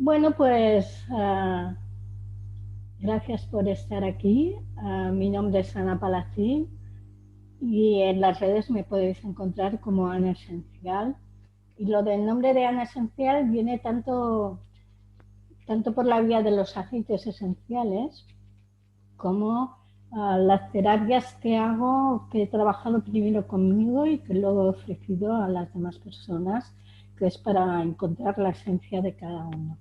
Bueno, pues gracias por estar aquí. Mi nombre es Ana Palacín y en las redes me podéis encontrar como Ana Esencial. Y lo del nombre de Ana Esencial viene tanto por la vía de los aceites esenciales como las terapias que hago, que he trabajado primero conmigo y que luego he ofrecido a las demás personas, que es para encontrar la esencia de cada uno.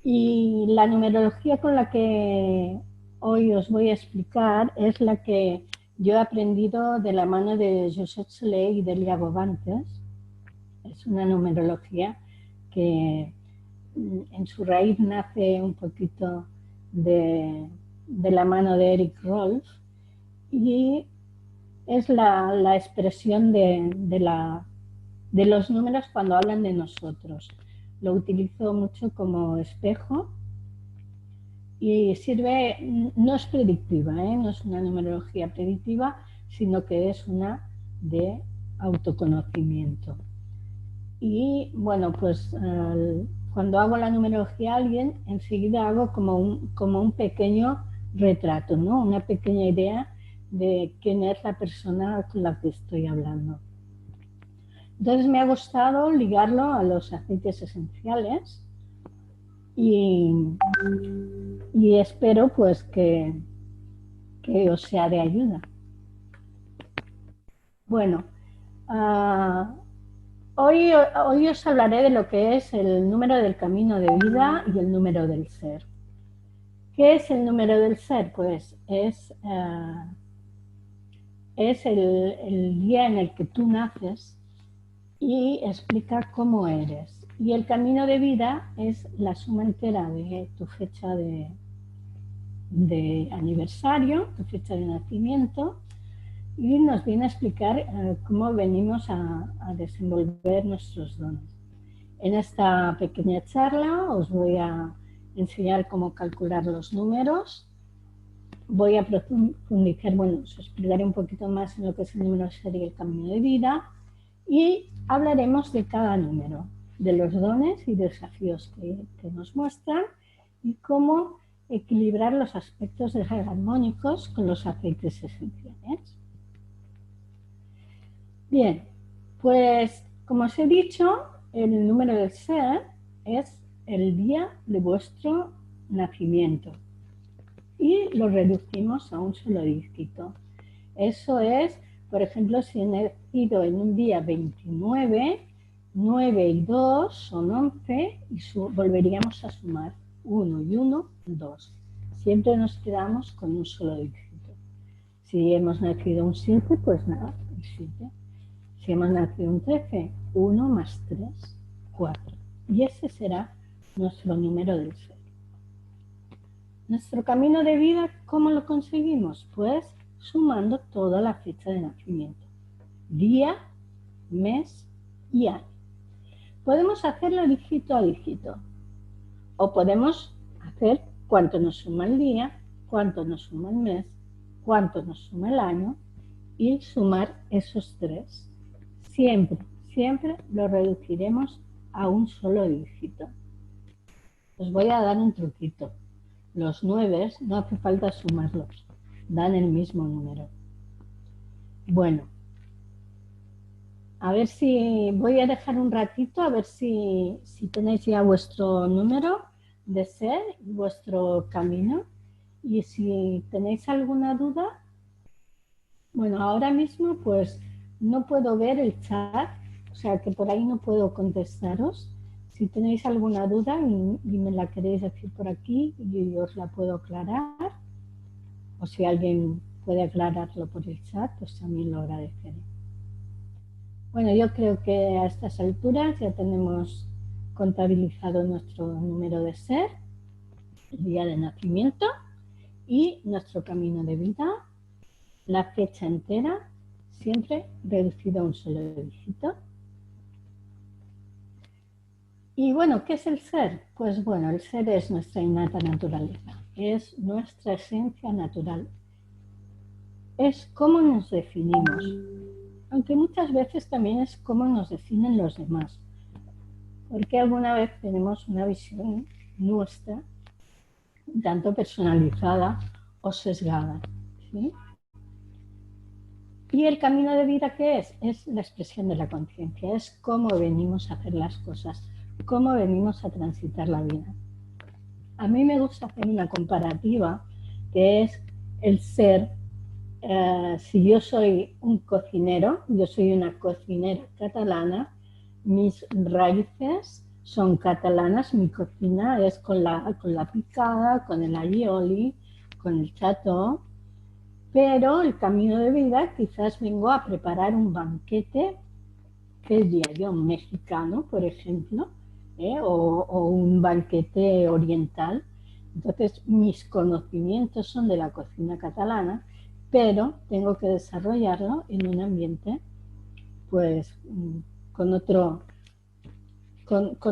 Y la numerología con la que hoy os voy a explicar es la que yo he aprendido de la mano de Josep Soler y de Elia Govantes. Es una numerología que en su raíz nace un poquito de la mano de Eric Rolf y es la expresión de los números cuando hablan de nosotros. Lo utilizo mucho como espejo y sirve, no es predictiva, no es una numerología predictiva, sino que es una de autoconocimiento. Y bueno, pues cuando hago la numerología a alguien, enseguida hago como un pequeño retrato, ¿no? Una pequeña idea de quién es la persona con la que estoy hablando. Entonces me ha gustado ligarlo a los aceites esenciales y, y espero pues que os sea de ayuda. Bueno, uh, hoy os hablaré de lo que es el número del camino de vida y el número del ser. ¿Qué es el número del ser? Pues es el día en el que tú naces y explica cómo eres. Y el camino de vida es la suma entera de tu fecha de aniversario, tu fecha de nacimiento, y nos viene a explicar cómo venimos a desenvolver nuestros dones. En esta pequeña charla os voy a enseñar cómo calcular los números. Voy a profundizar, bueno, os explicaré un poquito más en lo que es el número ser y el camino de vida y hablaremos de cada número, de los dones y desafíos que nos muestran y cómo equilibrar los aspectos armónicos con los aceites esenciales. Bien, pues como os he dicho, el número del ser es el día de vuestro nacimiento y lo reducimos a un solo dígito. Eso es, por ejemplo, si he nacido en un día 29, 9 y 2 son 11 y volveríamos a sumar 1 y 1, 2. Siempre nos quedamos con un solo dígito. Si hemos nacido un 7, pues nada, el 7. Si hemos nacido un 13, 1 más 3, 4. Y ese será nuestro número del ser. Nuestro camino de vida, ¿cómo lo conseguimos? Pues sumando toda la fecha de nacimiento. Día, mes y año. Podemos hacerlo dígito a dígito. O podemos hacer cuánto nos suma el día, cuánto nos suma el mes, cuánto nos suma el año y sumar esos tres. Siempre lo reduciremos a un solo dígito. Os voy a dar un truquito. Los 9 no hace falta sumarlos, dan el mismo número. Bueno, a ver si voy a dejar un ratito, a ver si tenéis ya vuestro número de ser, vuestro camino. Y si tenéis alguna duda, bueno, ahora mismo pues no puedo ver el chat, o sea que por ahí no puedo contestaros. Si tenéis alguna duda y me la queréis decir por aquí y os la puedo aclarar, o si alguien puede aclararlo por el chat, pues también lo agradeceré. Bueno, yo creo que a estas alturas ya tenemos contabilizado nuestro número de ser, el día de nacimiento y nuestro camino de vida, la fecha entera, siempre reducido a un solo dígito. Y bueno, ¿qué es el ser? Pues bueno, el ser es nuestra innata naturaleza, es nuestra esencia natural, es cómo nos definimos, aunque muchas veces también es cómo nos definen los demás. porque alguna vez tenemos una visión nuestra, tanto personalizada o sesgada, ¿sí? ¿Y el camino de vida qué es? Es la expresión de la conciencia, es cómo venimos a hacer las cosas, cómo venimos a transitar la vida. A mí me gusta hacer una comparativa que es el ser, si yo soy un cocinero, yo soy una cocinera catalana, mis raíces son catalanas, mi cocina es con la picada, con el aioli, con el chato, pero el camino de vida quizás vengo a preparar un banquete, que diría yo, mexicano, por ejemplo, o un banquete oriental. Entonces, mis conocimientos son de la cocina catalana, pero tengo que desarrollarlo en un ambiente, pues, con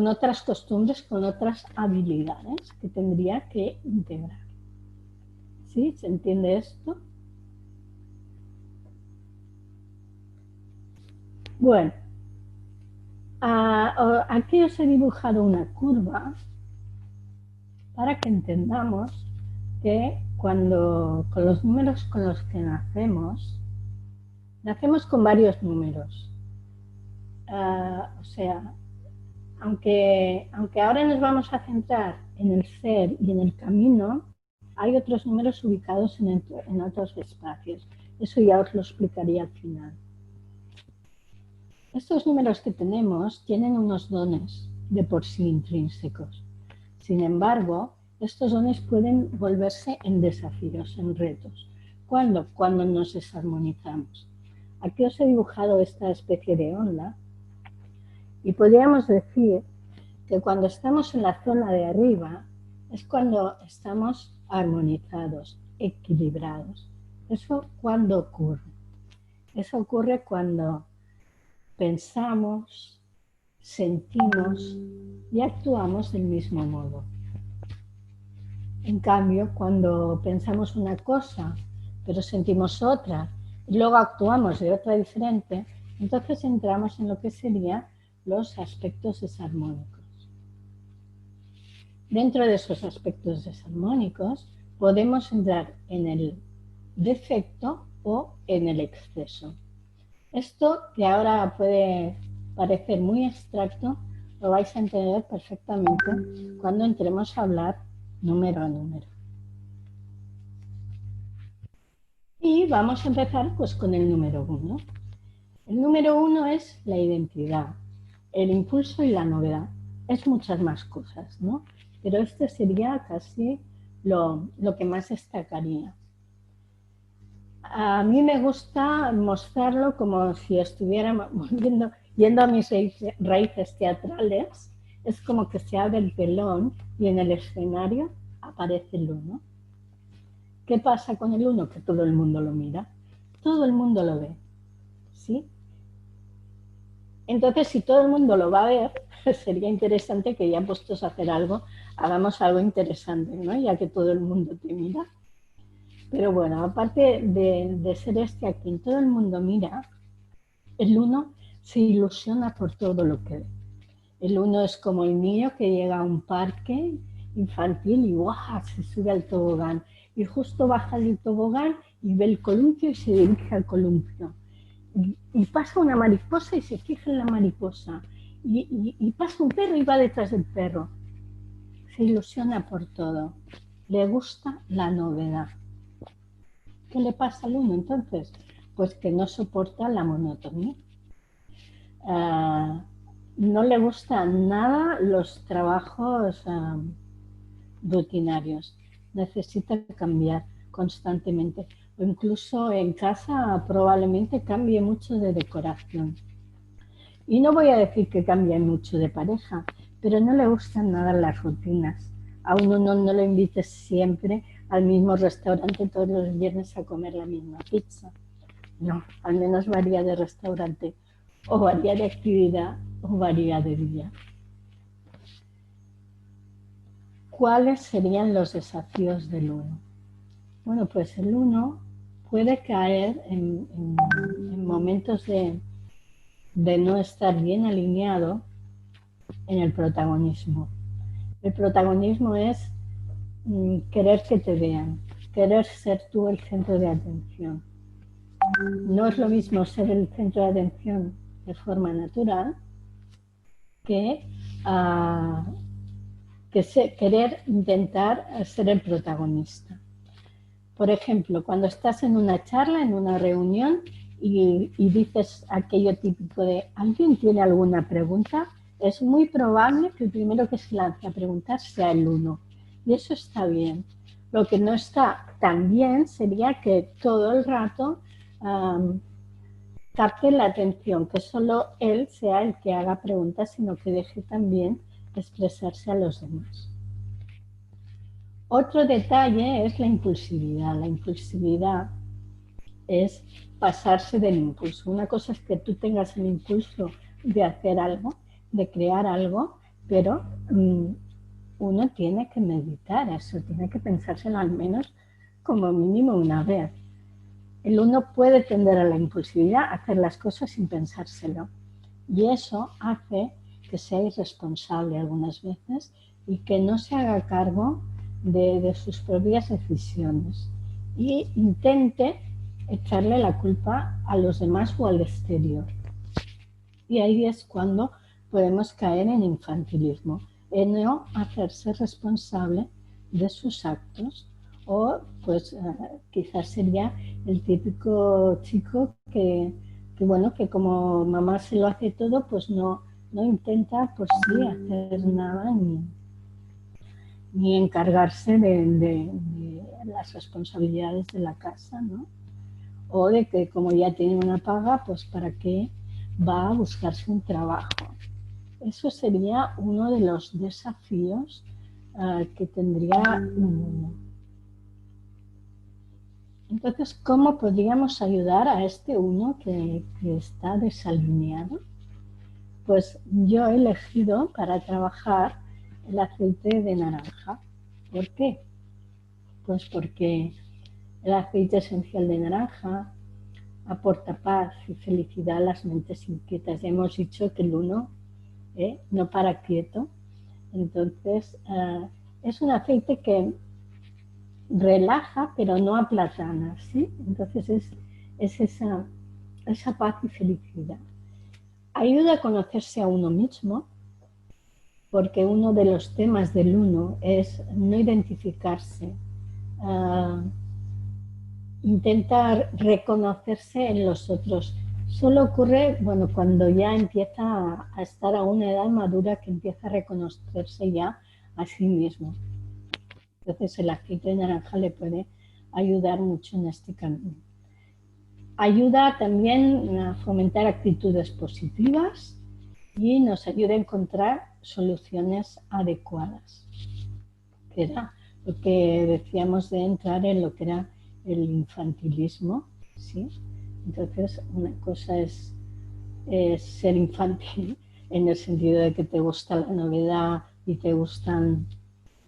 otras costumbres, con otras habilidades que tendría que integrar. ¿Sí? ¿Se entiende esto? Bueno, aquí os he dibujado una curva para que entendamos que cuando con los números con los que nacemos con varios números. O sea, aunque ahora nos vamos a centrar en el ser y en el camino, hay otros números ubicados en otros espacios. Eso ya os lo explicaría al final. Estos números que tenemos tienen unos dones de por sí intrínsecos. Sin embargo, estos dones pueden volverse en desafíos, en retos. ¿Cuándo? Cuando nos desarmonizamos. Aquí os he dibujado esta especie de onda y podríamos decir que cuando estamos en la zona de arriba es cuando estamos armonizados, equilibrados. ¿Eso cuándo ocurre? Eso ocurre cuando pensamos, sentimos y actuamos del mismo modo. En cambio, cuando pensamos una cosa, pero sentimos otra, y luego actuamos de otra diferente, entonces entramos en lo que serían los aspectos desarmónicos. Dentro de esos aspectos desarmónicos, podemos entrar en el defecto o en el exceso. Esto, que ahora puede parecer muy abstracto, lo vais a entender perfectamente cuando entremos a hablar número a número. Y vamos a empezar pues con el número 1. El número 1 es la identidad, el impulso y la novedad. Es muchas más cosas, ¿no? Pero este sería casi lo que más destacaría. A mí me gusta mostrarlo como si estuviera yendo a mis raíces teatrales. Es como que se abre el telón y en el escenario aparece el 1. ¿Qué pasa con el 1? Que todo el mundo lo mira, todo el mundo lo ve, ¿sí? Entonces, si todo el mundo lo va a ver, sería interesante que ya puestos a hacer algo, hagamos algo interesante, ¿no? Ya que todo el mundo te mira. Pero bueno, aparte de ser este a quien todo el mundo mira, el 1 se ilusiona por todo lo que ve. El 1 es como el niño que llega a un parque infantil y ¡guau! Se sube al tobogán. Y justo baja del tobogán y ve el columpio y se dirige al columpio. Y pasa una mariposa y se fija en la mariposa. Y pasa un perro y va detrás del perro. Se ilusiona por todo. Le gusta la novedad. ¿Qué le pasa al 1 entonces? Pues que no soporta la monotonía. No le gustan nada los trabajos rutinarios. Necesita cambiar constantemente. O incluso en casa probablemente cambie mucho de decoración. Y no voy a decir que cambie mucho de pareja, pero no le gustan nada las rutinas. A uno no lo invites siempre al mismo restaurante todos los viernes a comer la misma pizza. No, al menos varía de restaurante, o varía de actividad, o varía de día. ¿Cuáles serían los desafíos del 1? Bueno, pues el 1 puede caer en momentos de no estar bien alineado en el protagonismo. El protagonismo es querer que te vean, querer ser tú el centro de atención. No es lo mismo ser el centro de atención de forma natural que, querer intentar ser el protagonista. Por ejemplo, cuando estás en una charla, en una reunión y dices aquello típico de ¿alguien tiene alguna pregunta? Es muy probable que el primero que se lance a preguntar sea el uno. Y eso está bien. Lo que no está tan bien sería que todo el rato capte la atención, que solo él sea el que haga preguntas, sino que deje también expresarse a los demás. Otro detalle es la impulsividad. La impulsividad es pasarse del impulso. Una cosa es que tú tengas el impulso de hacer algo, de crear algo, pero uno tiene que meditar eso, tiene que pensárselo al menos como mínimo una vez. El uno puede tender a la impulsividad, hacer las cosas sin pensárselo. Y eso hace que sea irresponsable algunas veces y que no se haga cargo de sus propias decisiones. Y intente echarle la culpa a los demás o al exterior. Y ahí es cuando podemos caer en infantilismo, en no hacerse responsable de sus actos. O pues quizás sería el típico chico que bueno, que como mamá se lo hace todo, pues no intenta por sí hacer nada ni encargarse de las responsabilidades de la casa, ¿no? O de que como ya tiene una paga, pues para qué va a buscarse un trabajo. Eso sería uno de los desafíos que tendría uno. Entonces, ¿cómo podríamos ayudar a este uno que está desalineado? Pues yo he elegido para trabajar el aceite de naranja. ¿Por qué? Pues porque el aceite esencial de naranja aporta paz y felicidad a las mentes inquietas. Ya hemos dicho que el uno no para quieto. Entonces, es un aceite que relaja, pero no aplatana, ¿sí? Entonces es esa paz y felicidad. Ayuda a conocerse a uno mismo, porque uno de los temas del uno es no identificarse, intentar reconocerse en los otros. Solo ocurre, bueno, cuando ya empieza a estar a una edad madura que empieza a reconocerse ya a sí mismo. Entonces el aceite de naranja le puede ayudar mucho en este camino. Ayuda también a fomentar actitudes positivas y nos ayuda a encontrar soluciones adecuadas. Que era lo que decíamos de entrar en lo que era el infantilismo, ¿sí? Entonces, una cosa es ser infantil en el sentido de que te gusta la novedad y te gustan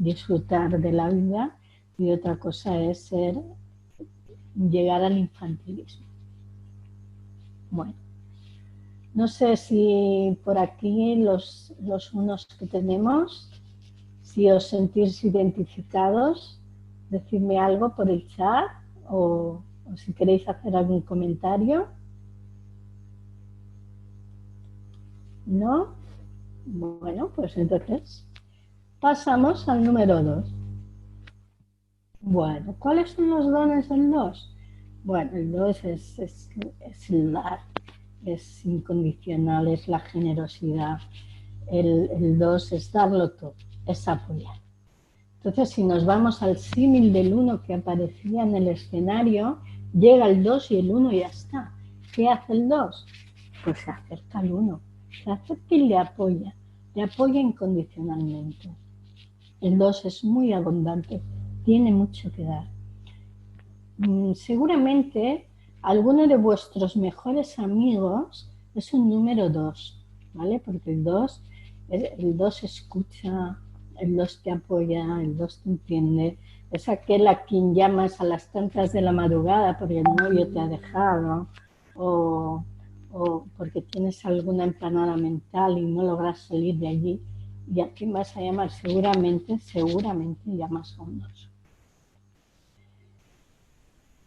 disfrutar de la vida, y otra cosa es llegar al infantilismo. Bueno, no sé si por aquí los unos que tenemos, si os sentís identificados, decidme algo por el chat o si queréis hacer algún comentario. ¿No? Bueno, pues entonces pasamos al número 2. Bueno, ¿cuáles son los dones del 2? Bueno, el 2 es el dar, es incondicional, es la generosidad. El 2 es darlo todo, es apoyar. Entonces, si nos vamos al símil del 1 que aparecía en el escenario, llega el 2 y el 1 ya está. ¿Qué hace el 2? Pues se acerca al 1, se acerca y le apoya incondicionalmente. El 2 es muy abundante, tiene mucho que dar. Seguramente alguno de vuestros mejores amigos es un número 2, ¿vale? Porque el 2 escucha, el 2 te apoya, el 2 te entiende. Es aquel a quien llamas a las tantas de la madrugada porque el novio te ha dejado o o porque tienes alguna empanada mental y no logras salir de allí, ¿y a quién vas a llamar? Seguramente llamas a un 2.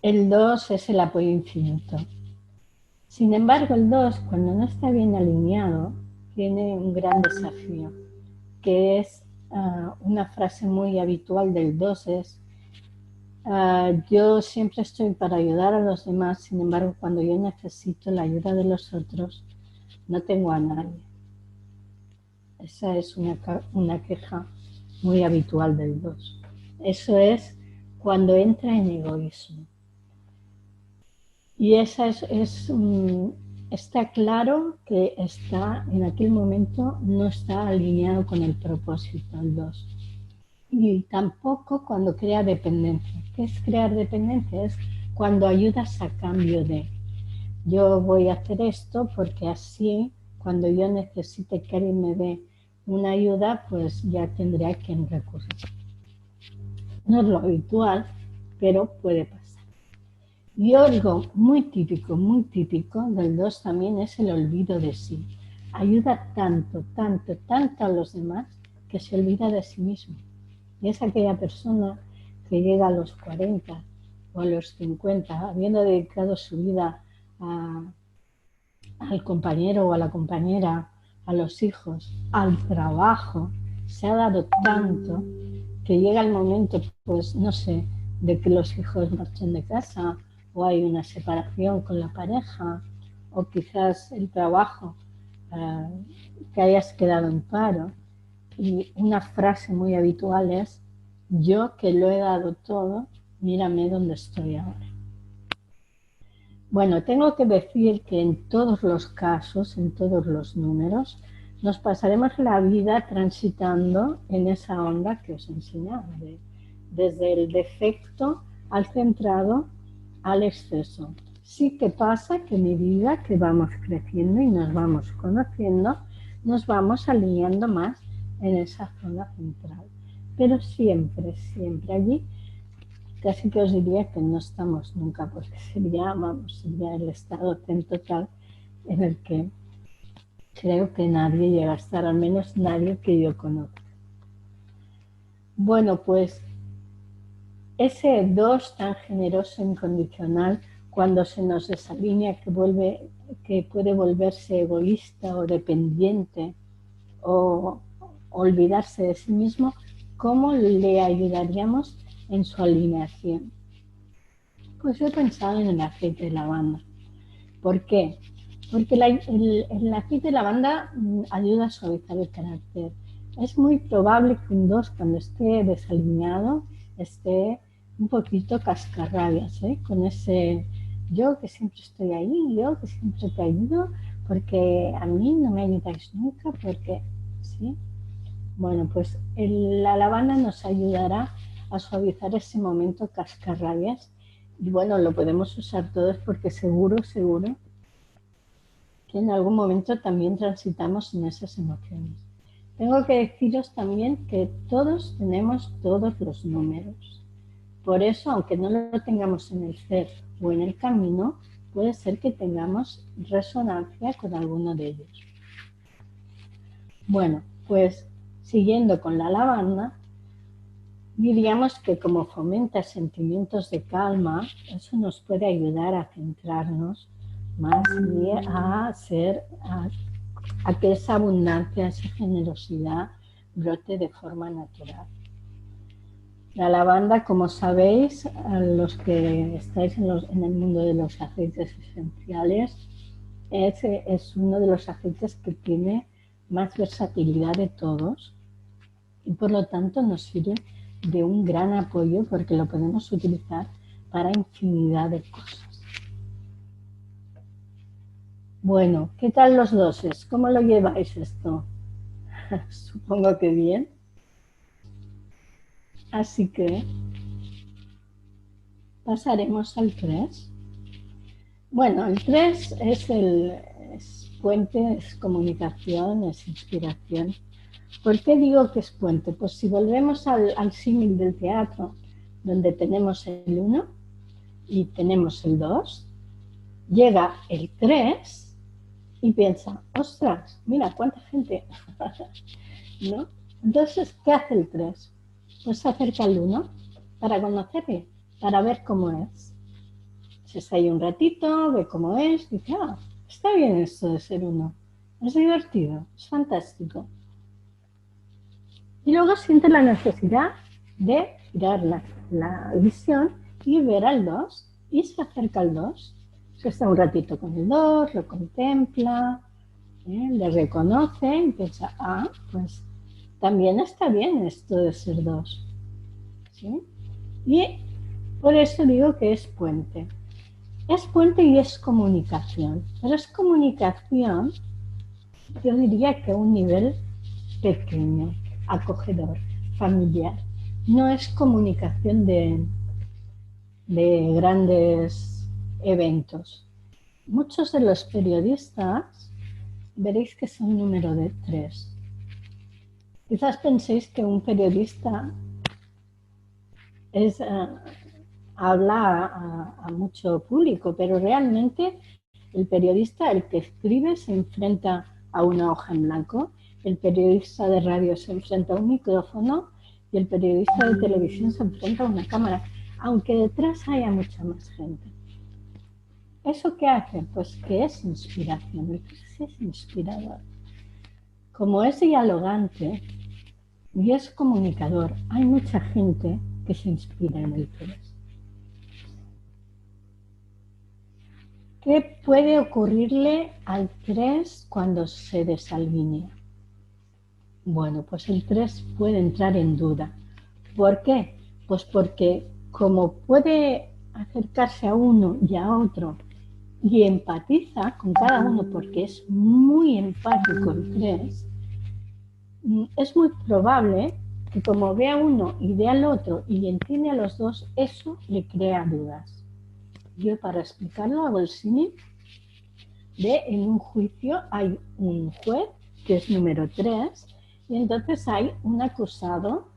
El 2 es el apoyo infinito. Sin embargo, el 2, cuando no está bien alineado, tiene un gran desafío, que es una frase muy habitual del 2 es: yo siempre estoy para ayudar a los demás, sin embargo, cuando yo necesito la ayuda de los otros, no tengo a nadie. Esa es una queja muy habitual del 2. Eso es cuando entra en egoísmo. Y esa está claro que está en aquel momento no está alineado con el propósito, el 2. Y tampoco cuando crea dependencia. ¿Qué es crear dependencia? Es cuando ayudas a cambio de. Yo voy a hacer esto porque así, cuando yo necesite que alguien me dé una ayuda, pues ya tendré a quien recurrir. No es lo habitual, pero puede pasar. Y algo muy típico del 2 también es el olvido de sí. Ayuda tanto a los demás que se olvida de sí mismo. Y es aquella persona que llega a los 40 o a los 50, habiendo dedicado su vida al compañero o a la compañera, a los hijos, al trabajo, se ha dado tanto que llega el momento, pues no sé, de que los hijos marchen de casa o hay una separación con la pareja o quizás el trabajo, que hayas quedado en paro. Y una frase muy habitual es: yo que lo he dado todo, mírame dónde estoy ahora. Bueno, tengo que decir que en todos los casos, en todos los números, nos pasaremos la vida transitando en esa onda que os enseñaba, desde el defecto al centrado al exceso. Sí que pasa que a medida que vamos creciendo y nos vamos conociendo, nos vamos alineando más en esa zona central. Pero siempre allí, casi que os diría que no estamos nunca, porque sería el estado zen total en el que creo que nadie llega a estar, al menos nadie que yo conozca. Bueno, pues ese 2 tan generoso, incondicional, cuando se nos desalinea, que puede volverse egoísta o dependiente o olvidarse de sí mismo, ¿cómo le ayudaríamos en su alineación? Pues yo he pensado en el aceite de lavanda. ¿Por qué? Porque el aceite de lavanda ayuda a suavizar el carácter. Es muy probable que un 2, cuando esté desalineado, esté un poquito cascarrabias, con ese yo que siempre estoy ahí, yo que siempre te ayudo, porque a mí no me ayudáis nunca, porque sí. Bueno, pues la lavanda nos ayudará a suavizar ese momento cascarrabias. Y bueno, lo podemos usar todos porque seguro que en algún momento también transitamos en esas emociones. Tengo que deciros también que todos tenemos todos los números. Por eso, aunque no lo tengamos en el ser o en el camino, puede ser que tengamos resonancia con alguno de ellos. Bueno, pues siguiendo con la lavanda, diríamos que como fomenta sentimientos de calma, eso nos puede ayudar a centrarnos más y a que esa abundancia, esa generosidad brote de forma natural. La lavanda, como sabéis, a los que estáis en el mundo de los aceites esenciales, es uno de los aceites que tiene más versatilidad de todos y por lo tanto nos sirve de un gran apoyo porque lo podemos utilizar para infinidad de cosas. Bueno, ¿qué tal los 2? ¿Cómo lo lleváis esto? Supongo que bien. Así que pasaremos al 3. Bueno, el 3 es puente, es comunicación, es inspiración. ¿Por qué digo que es puente? Pues si volvemos al símil del teatro, donde tenemos el 1 y tenemos el 2, llega el 3 y piensa, ostras, mira cuánta gente, ¿no? Entonces, ¿qué hace el 3? Pues se acerca al 1 para conocerle, para ver cómo es. Se está ahí un ratito, ve cómo es, dice, ah, está bien esto de ser uno, es divertido, es fantástico. Y luego siente la necesidad de girar la visión y ver al 2 y se acerca al 2. Se está un ratito con el 2, lo contempla, le reconoce y piensa, ah, pues también está bien esto de ser 2. ¿Sí? Y por eso digo que es puente. Es puente y es comunicación, pero es comunicación, yo diría que a un nivel pequeño, acogedor, familiar. No es comunicación de grandes eventos. Muchos de los periodistas veréis que son número de 3. Quizás penséis que un periodista habla a mucho público, pero realmente el periodista, el que escribe, se enfrenta a una hoja en blanco, el periodista de radio se enfrenta a un micrófono y el periodista de televisión se enfrenta a una cámara, aunque detrás haya mucha más gente. ¿Eso qué hace? Pues que es inspiración, es inspirador. Como es dialogante y es comunicador, hay mucha gente que se inspira en el 3. ¿Qué puede ocurrirle al 3 cuando se desalinea? Bueno, pues el 3 puede entrar en duda. ¿Por qué? Pues porque como puede acercarse a uno y a otro y empatiza con cada uno porque es muy empático el 3, es muy probable que como ve a uno y ve al otro y entiende a los dos, eso le crea dudas. Yo para explicarlo hago el símil de en un juicio hay un juez que es número 3 y entonces hay un acusado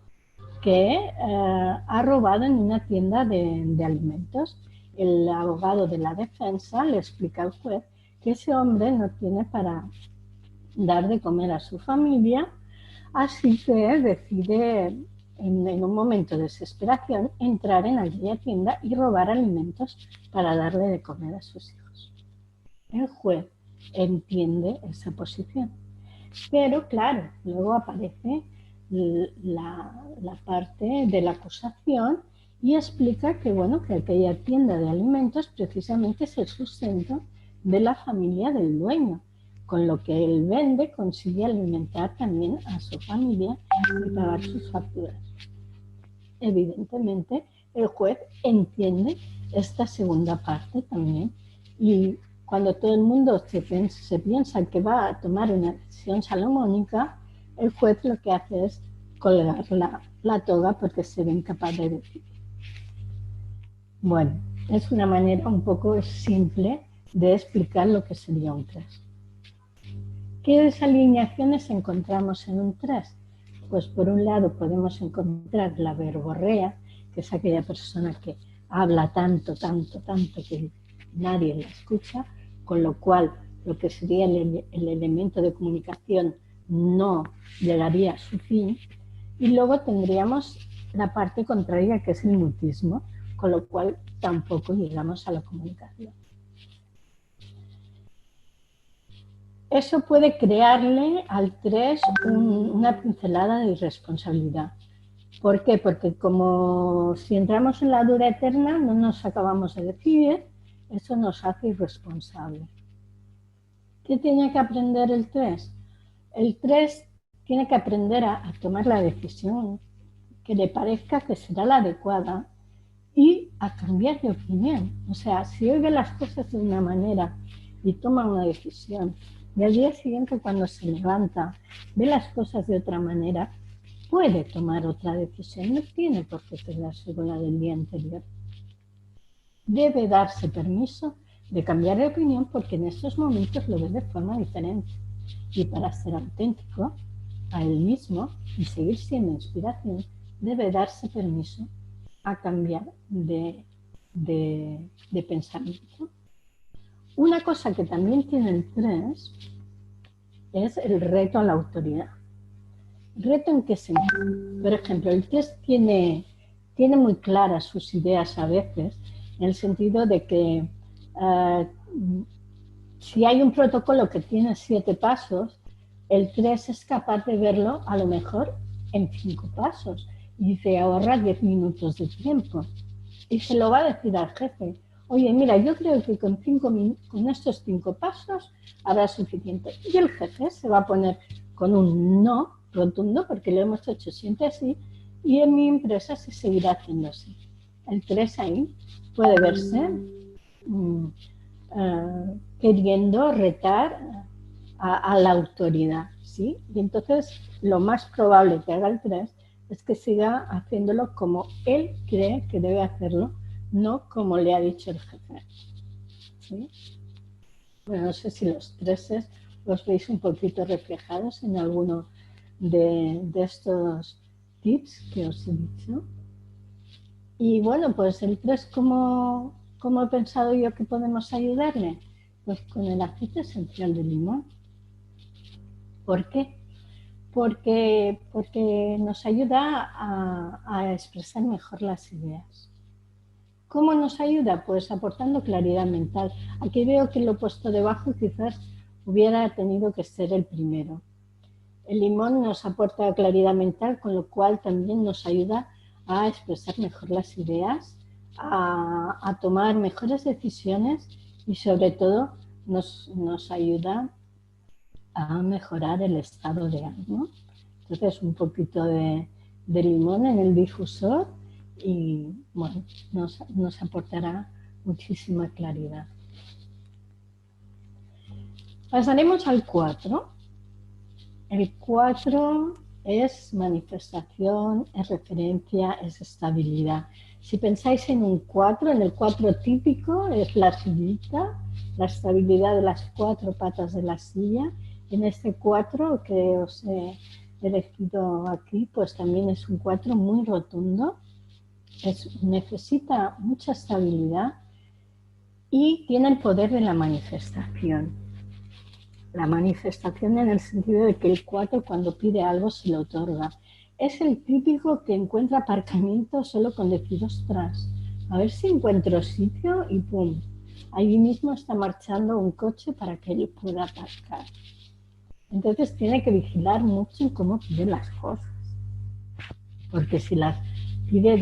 que ha robado en una tienda de alimentos. El abogado de la defensa le explica al juez que ese hombre no tiene para dar de comer a su familia, así que decide en un momento de desesperación entrar en aquella tienda y robar alimentos para darle de comer a sus hijos. El juez entiende esa posición. Pero claro, luego aparece la parte de la acusación y explica que, bueno, que aquella tienda de alimentos precisamente es el sustento de la familia del dueño, con lo que él vende consigue alimentar también a su familia y pagar sus facturas. Evidentemente, el juez entiende esta segunda parte también y cuando todo el mundo se piensa que va a tomar una decisión salomónica, el juez lo que hace es colgar la toga porque se ve incapaz de decidir. Bueno, es una manera un poco simple de explicar lo que sería un 3. ¿Qué desalineaciones encontramos en un 3? Pues por un lado podemos encontrar la verborrea, que es aquella persona que habla tanto, tanto, tanto que nadie la escucha, con lo cual lo que sería el elemento de comunicación no llegaría a su fin. Y luego tendríamos la parte contraria, que es el mutismo, con lo cual tampoco llegamos a la comunicación. Eso puede crearle al 3 una pincelada de irresponsabilidad. ¿Por qué? Porque como si entramos en la duda eterna no nos acabamos de decidir, eso nos hace irresponsables. ¿Qué tiene que aprender el 3? El 3 tiene que aprender a tomar la decisión que le parezca que será la adecuada y a cambiar de opinión. O sea, si oye las cosas de una manera y toma una decisión y al día siguiente cuando se levanta ve las cosas de otra manera, puede tomar otra decisión, no tiene por qué quedarse con la del día anterior. Debe darse permiso de cambiar de opinión porque en estos momentos lo ve de forma diferente. Y para ser auténtico a él mismo y seguir siendo inspiración, debe darse permiso a cambiar de pensamiento. Una cosa que también tiene el 3 es el reto a la autoridad. ¿Reto en qué sentido? Por ejemplo, el 3 tiene muy claras sus ideas a veces, en el sentido de que si hay un protocolo que tiene 7 pasos, el 3 es capaz de verlo a lo mejor en 5 pasos y se ahorra 10 minutos de tiempo. Y se lo va a decir al jefe. Oye, mira, yo creo que con estos 5 pasos habrá suficiente. Y el jefe se va a poner con un no rotundo, porque lo hemos hecho siempre así, y en mi empresa se seguirá haciendo así. El 3 ahí puede verse queriendo retar a la autoridad, ¿sí? Y entonces lo más probable que haga el 3 es que siga haciéndolo como él cree que debe hacerlo, no como le ha dicho el jefe, ¿sí? Bueno, no sé si los 3 los veis un poquito reflejados en alguno de estos tips que os he dicho. Y bueno, pues el 3, ¿cómo he pensado yo que podemos ayudarle? Pues con el aceite esencial de limón. ¿Por qué? Porque nos ayuda a expresar mejor las ideas. ¿Cómo nos ayuda? Pues aportando claridad mental. Aquí veo que lo he puesto debajo, quizás hubiera tenido que ser el primero. El limón nos aporta claridad mental, con lo cual también nos ayuda a expresar mejor las ideas, a tomar mejores decisiones y sobre todo nos ayuda a mejorar el estado de ánimo. Entonces un poquito de limón en el difusor y bueno, nos aportará muchísima claridad. Pasaremos al 4. El 4 es manifestación, es referencia, es estabilidad. Si pensáis en un 4, en el 4 típico es la sillita, la estabilidad de las 4 patas de la silla. En este 4 que os he elegido aquí, pues también es un 4 muy rotundo, necesita mucha estabilidad y tiene el poder de la manifestación. La manifestación en el sentido de que el 4 cuando pide algo se lo otorga. Es el típico que encuentra aparcamiento solo con decir, ostras, a ver si encuentro sitio y pum, allí mismo está marchando un coche para que él pueda aparcar. Entonces tiene que vigilar mucho en cómo pide las cosas. Porque si las pide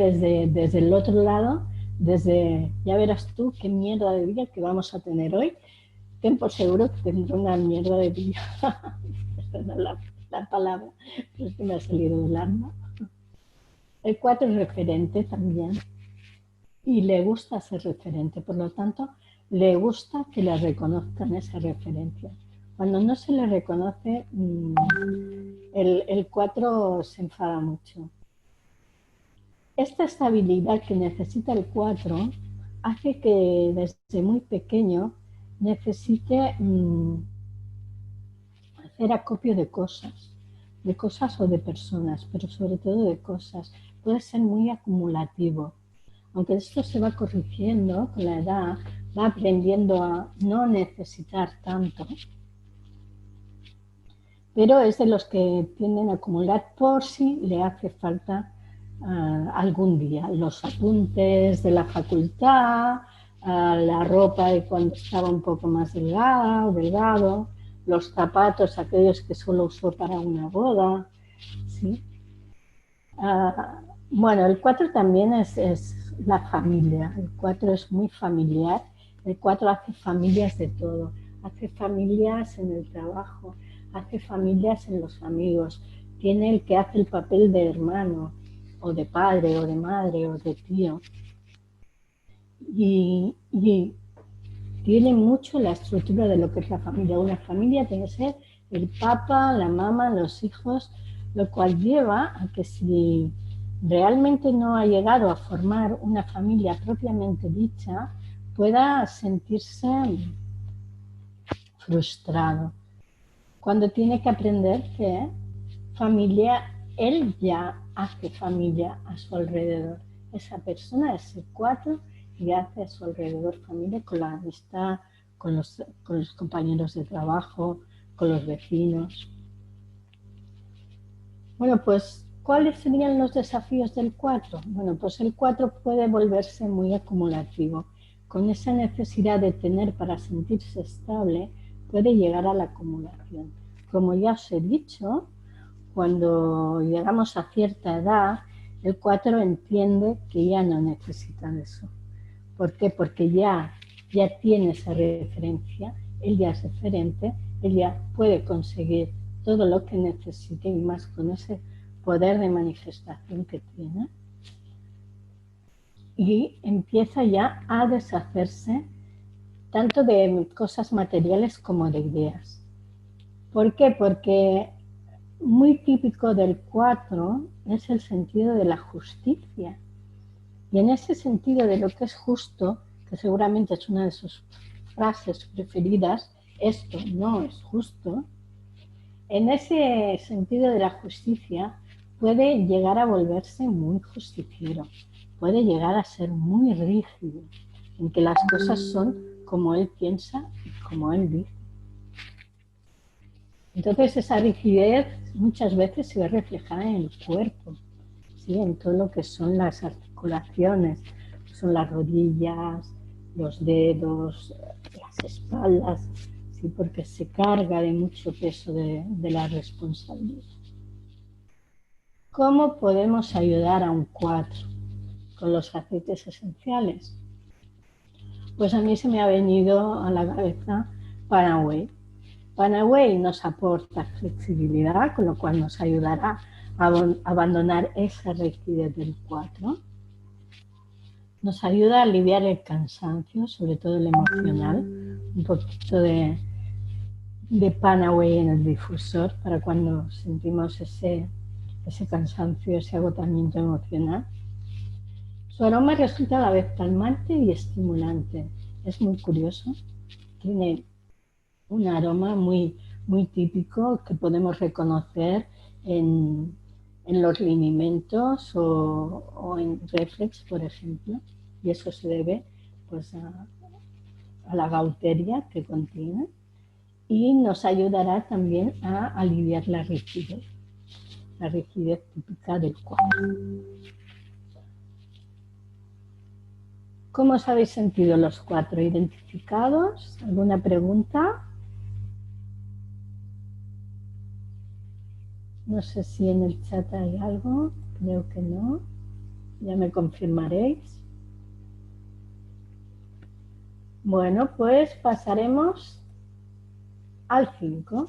desde el otro lado, ya verás tú qué mierda de día que vamos a tener hoy, ten por seguro que tendré una mierda de día. Perdón la palabra, pero es que me ha salido del alma. El 4 es referente también y le gusta ser referente, por lo tanto, le gusta que le reconozcan esa referencia. Cuando no se le reconoce, el 4 se enfada mucho. Esta estabilidad que necesita el 4 hace que desde muy pequeño necesite hacer acopio de cosas o de personas, pero sobre todo de cosas. Puede ser muy acumulativo. Aunque esto se va corrigiendo con la edad, va aprendiendo a no necesitar tanto, pero es de los que tienden a acumular por si le hace falta algún día. Los apuntes de la facultad, la ropa de cuando estaba un poco más delgada o delgado, los zapatos, aquellos que solo usó para una boda, ¿sí? Bueno, el 4 también es la familia. El 4 es muy familiar. El 4 hace familias de todo. Hace familias en el trabajo, hace familias en los amigos. Tiene el que hace el papel de hermano, o de padre, o de madre, o de tío. Y tiene mucho la estructura de lo que es la familia. Una familia tiene que ser el papá, la mamá, los hijos, lo cual lleva a que si realmente no ha llegado a formar una familia propiamente dicha, pueda sentirse frustrado. Cuando tiene que aprender que familia, él ya hace familia a su alrededor. Esa persona, ese 4, y hace a su alrededor familia con la amistad, con los compañeros de trabajo, con los vecinos. Bueno, pues, ¿cuáles serían los desafíos del 4? Bueno, pues el 4 puede volverse muy acumulativo. Con esa necesidad de tener para sentirse estable, puede llegar a la acumulación. Como ya os he dicho, cuando llegamos a cierta edad, el 4 entiende que ya no necesita de eso. ¿Por qué? Porque ya tiene esa referencia, él ya es referente, él ya puede conseguir todo lo que necesite y más con ese poder de manifestación que tiene. Y empieza ya a deshacerse tanto de cosas materiales como de ideas. ¿Por qué? Porque muy típico del 4 es el sentido de la justicia. Y en ese sentido de lo que es justo, que seguramente es una de sus frases preferidas, esto no es justo, en ese sentido de la justicia puede llegar a volverse muy justiciero, puede llegar a ser muy rígido, en que las cosas son como él piensa y como él dice. Entonces esa rigidez muchas veces se ve reflejada en el cuerpo, ¿sí? En todo lo que son las articulaciones, son las rodillas, los dedos, las espaldas, ¿sí? Porque se carga de mucho peso de la responsabilidad. ¿Cómo podemos ayudar a un 4 con los aceites esenciales? Pues a mí se me ha venido a la cabeza Panaway. Panaway nos aporta flexibilidad, con lo cual nos ayudará a abandonar esa rigidez del 4. Nos ayuda a aliviar el cansancio, sobre todo el emocional, un poquito de Panaway en el difusor para cuando sentimos ese cansancio, ese agotamiento emocional. Su aroma resulta a la vez calmante y estimulante. Es muy curioso. Tiene un aroma muy, muy típico que podemos reconocer en los linimentos o en Reflex, por ejemplo. Y eso se debe pues, a la gauteria que contiene. Y nos ayudará también a aliviar la rigidez típica del 4. ¿Cómo os habéis sentido los 4? ¿Identificados? ¿Alguna pregunta? No sé si en el chat hay algo, creo que no. Ya me confirmaréis. Bueno, pues pasaremos al 5.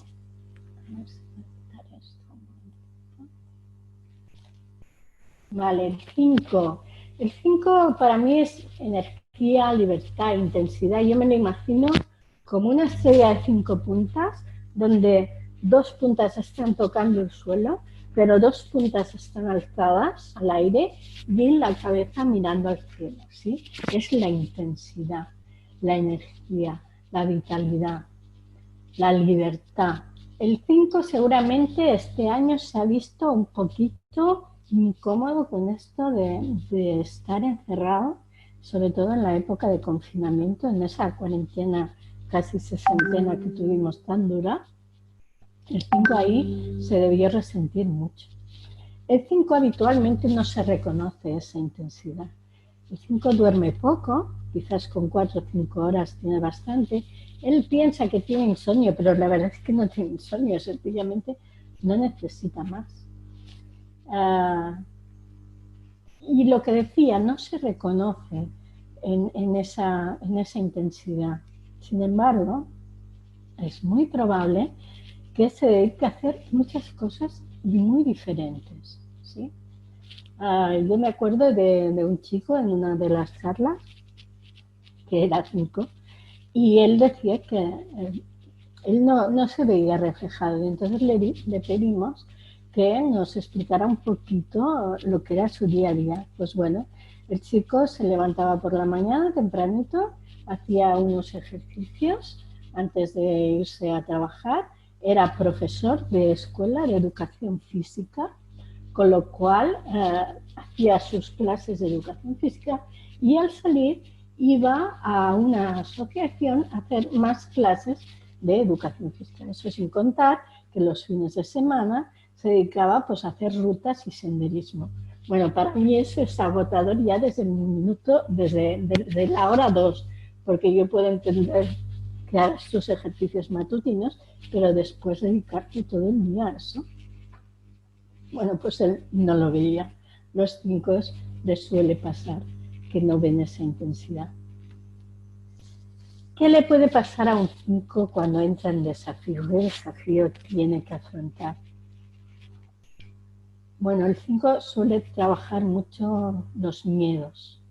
Vale, el 5. El 5 para mí es energía, libertad, intensidad. Yo me lo imagino como una estrella de 5 puntas, donde 2 puntas están tocando el suelo, pero 2 puntas están alzadas al aire y la cabeza mirando al cielo, ¿sí? Es la intensidad, la energía, la vitalidad, la libertad. El 5 seguramente este año se ha visto un poquito incómodo con esto de estar encerrado, sobre todo en la época de confinamiento, en esa cuarentena casi sesentena que tuvimos tan dura. El 5 ahí se debió resentir mucho. El 5 habitualmente no se reconoce esa intensidad. El 5 duerme poco, quizás con 4 o 5 horas tiene bastante. Él piensa que tiene insomnio, pero la verdad es que no tiene insomnio, sencillamente no necesita más. Y lo que decía, no se reconoce en esa intensidad. Sin embargo, es muy probable que se dedique a hacer muchas cosas muy diferentes, ¿sí? Yo me acuerdo de un chico en una de las charlas, que era 5, y él decía que él no se veía reflejado, y entonces le pedimos que nos explicara un poquito lo que era su día a día. Pues bueno, el chico se levantaba por la mañana tempranito, hacía unos ejercicios antes de irse a trabajar, era profesor de escuela de educación física, con lo cual hacía sus clases de educación física y al salir iba a una asociación a hacer más clases de educación física. Eso sin contar que los fines de semana se dedicaba pues, a hacer rutas y senderismo. Bueno, para mí eso es agotador ya desde el minuto, desde la hora 2, porque yo puedo entender que hagas tus ejercicios matutinos, pero después dedicarte todo el día a eso. Bueno, pues él no lo veía. Los 5 les suele pasar que no ven esa intensidad. ¿Qué le puede pasar a un 5 cuando entra en desafío? ¿Qué desafío tiene que afrontar? Bueno, el 5 suele trabajar mucho los miedos.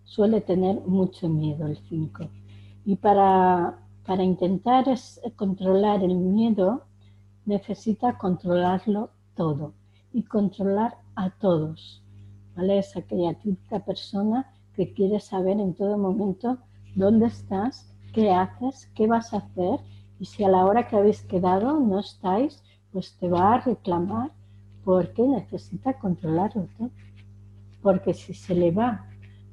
Suele tener mucho miedo el 5. Y para intentar controlar el miedo, necesita controlarlo todo y controlar a todos. ¿Vale? Es aquella típica persona que quiere saber en todo momento dónde estás, qué haces, qué vas a hacer, y si a la hora que habéis quedado no estáis, pues te va a reclamar porque necesita controlarlo todo. Porque si se le va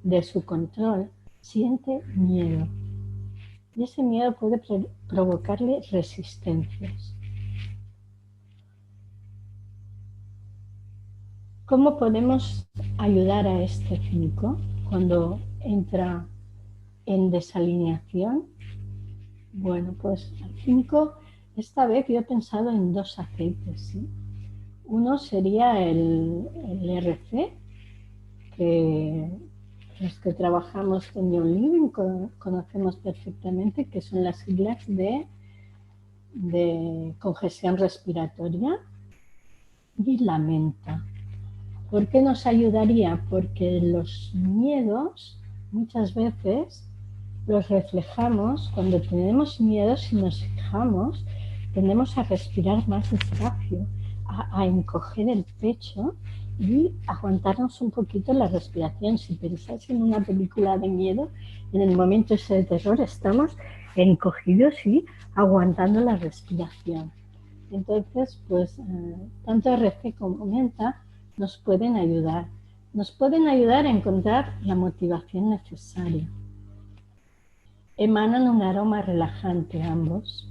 de su control, siente miedo. Y ese miedo puede provocarle resistencias. ¿Cómo podemos ayudar a este 5 cuando entra en desalineación? Bueno, pues al 5, esta vez yo he pensado en 2 aceites, ¿sí? Uno sería el RC, que los que trabajamos en New Living conocemos perfectamente, que son las siglas de congestión respiratoria, y la menta. ¿Por qué nos ayudaría? Porque los miedos muchas veces los reflejamos cuando tenemos miedo. Si nos fijamos, tendemos a respirar más despacio, a encoger el pecho y aguantarnos un poquito la respiración. Si pensáis en una película de miedo, en el momento ese de terror estamos encogidos y aguantando la respiración. Entonces, pues tanto RC como menta nos pueden ayudar. Nos pueden ayudar a encontrar la motivación necesaria. Emanan un aroma relajante ambos.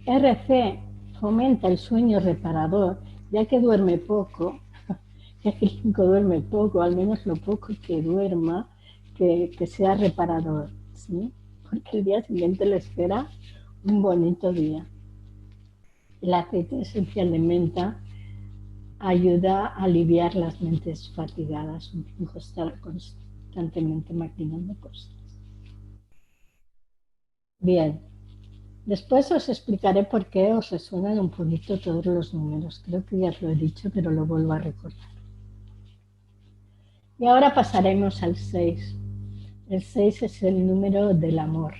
RC fomenta el sueño reparador, ya que duerme poco, ya que el 5 duerme poco, al menos lo poco que duerma, que sea reparador, ¿sí? Porque el día siguiente le espera un bonito día. El aceite esencial de menta ayuda a aliviar las mentes fatigadas. Un 5 está constantemente maquinando cosas. Bien, después os explicaré por qué os resuenan un poquito todos los números. Creo que ya os lo he dicho, pero lo vuelvo a recordar. Y ahora pasaremos al 6. El 6 es el número del amor,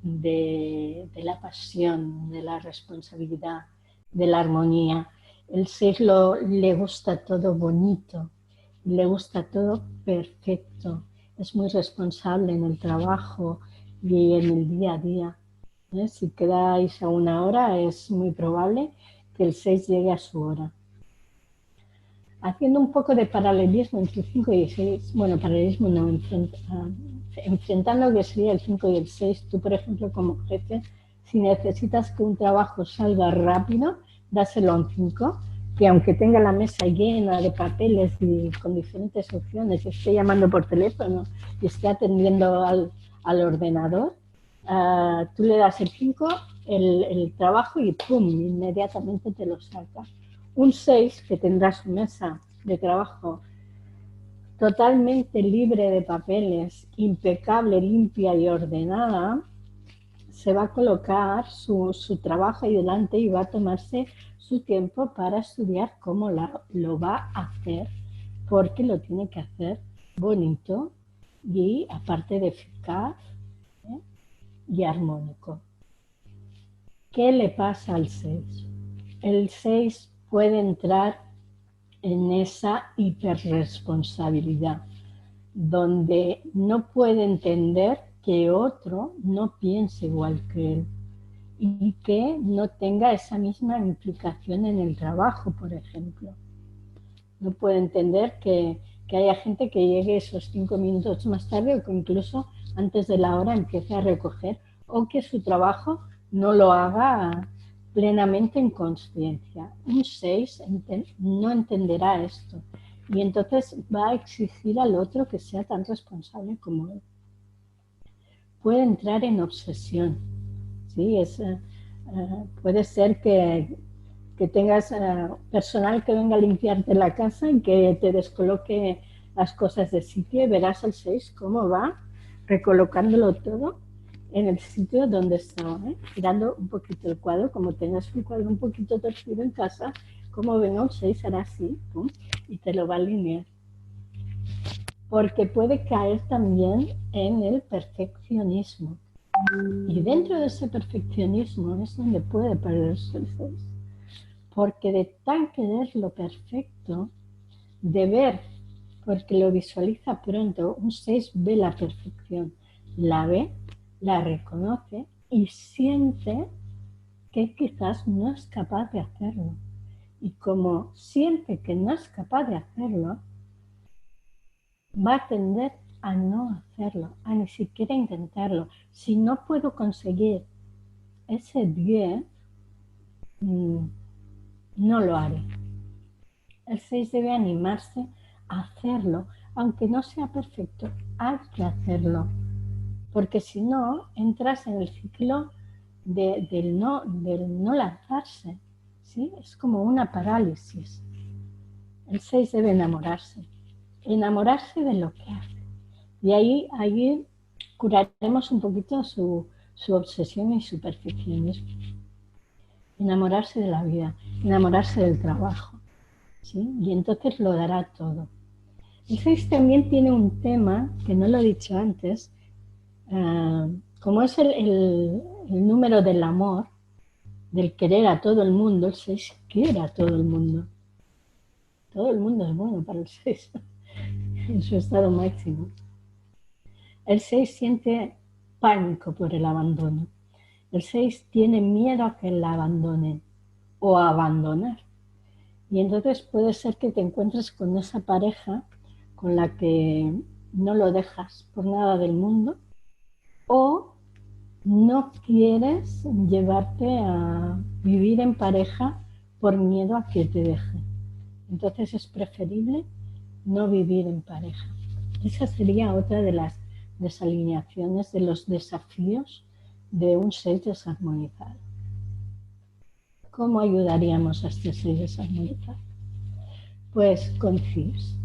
de la pasión, de la responsabilidad, de la armonía. El 6 le gusta todo bonito, le gusta todo perfecto. Es muy responsable en el trabajo y en el día a día. Si quedáis a una hora, es muy probable que el 6 llegue a su hora. Haciendo un poco de paralelismo entre el 5 y el 6, bueno, paralelismo no, enfrentando lo que sería el 5 y el 6, tú, por ejemplo, como jefe, si necesitas que un trabajo salga rápido, dáselo a un 5, que aunque tenga la mesa llena de papeles y con diferentes opciones, esté llamando por teléfono y esté atendiendo al ordenador, tú le das el 5, el trabajo y ¡pum!, inmediatamente te lo saca. Un 6 que tendrá su mesa de trabajo totalmente libre de papeles, impecable, limpia y ordenada, se va a colocar su trabajo ahí delante y va a tomarse su tiempo para estudiar cómo lo va a hacer, porque lo tiene que hacer bonito y aparte de eficaz, y armónico. ¿Qué le pasa al 6? El 6 puede entrar en esa hiperresponsabilidad, donde no puede entender que otro no piense igual que él y que no tenga esa misma implicación en el trabajo, por ejemplo. No puede entender que que haya gente que llegue esos 5 minutos más tarde o que incluso antes de la hora empiece a recoger, o que su trabajo no lo haga plenamente en conciencia. Un 6 no entenderá esto y entonces va a exigir al otro que sea tan responsable como él. Puede entrar en obsesión, ¿sí? Puede ser que tengas personal que venga a limpiarte la casa y que te descoloque las cosas de sitio, y verás al 6 cómo va recolocándolo todo en el sitio donde estaba, girando un poquito el cuadro. Como tengas un cuadro un poquito torcido en casa, como venga un 6 hará así, pum, y te lo va a alinear. Porque puede caer también en el perfeccionismo, y dentro de ese perfeccionismo es donde puede perderse el 6. Porque de tan querer lo perfecto, de ver, porque lo visualiza pronto, un 6 ve la perfección, la ve, la reconoce y siente que quizás no es capaz de hacerlo. Y como siente que no es capaz de hacerlo, va a tender a no hacerlo, a ni siquiera intentarlo. Si no puedo conseguir ese 10, no lo haré. El 6 debe animarse a hacerlo, aunque no sea perfecto, hay que hacerlo, porque si no, entras en el ciclo del no lanzarse, ¿sí? Es como una parálisis. El 6 debe enamorarse de lo que hace. Y ahí curaremos un poquito su obsesión y su perfeccionismo. Enamorarse de la vida, enamorarse del trabajo, ¿sí? Y entonces lo dará todo. El 6 también tiene un tema, que no lo he dicho antes, como es el número del amor, del querer a todo el mundo. El 6 quiere a todo el mundo. Todo el mundo es bueno para el 6, en su estado máximo. El 6 siente pánico por el abandono. El 6 tiene miedo a que la abandonen o a abandonar. Y entonces puede ser que te encuentres con esa pareja con la que no lo dejas por nada del mundo, o no quieres llevarte a vivir en pareja por miedo a que te dejen. Entonces es preferible no vivir en pareja. Esa sería otra de las desalineaciones, de los desafíos de un 6 desarmonizado. ¿Cómo ayudaríamos a este 6 desarmonizado? Pues con CIRS.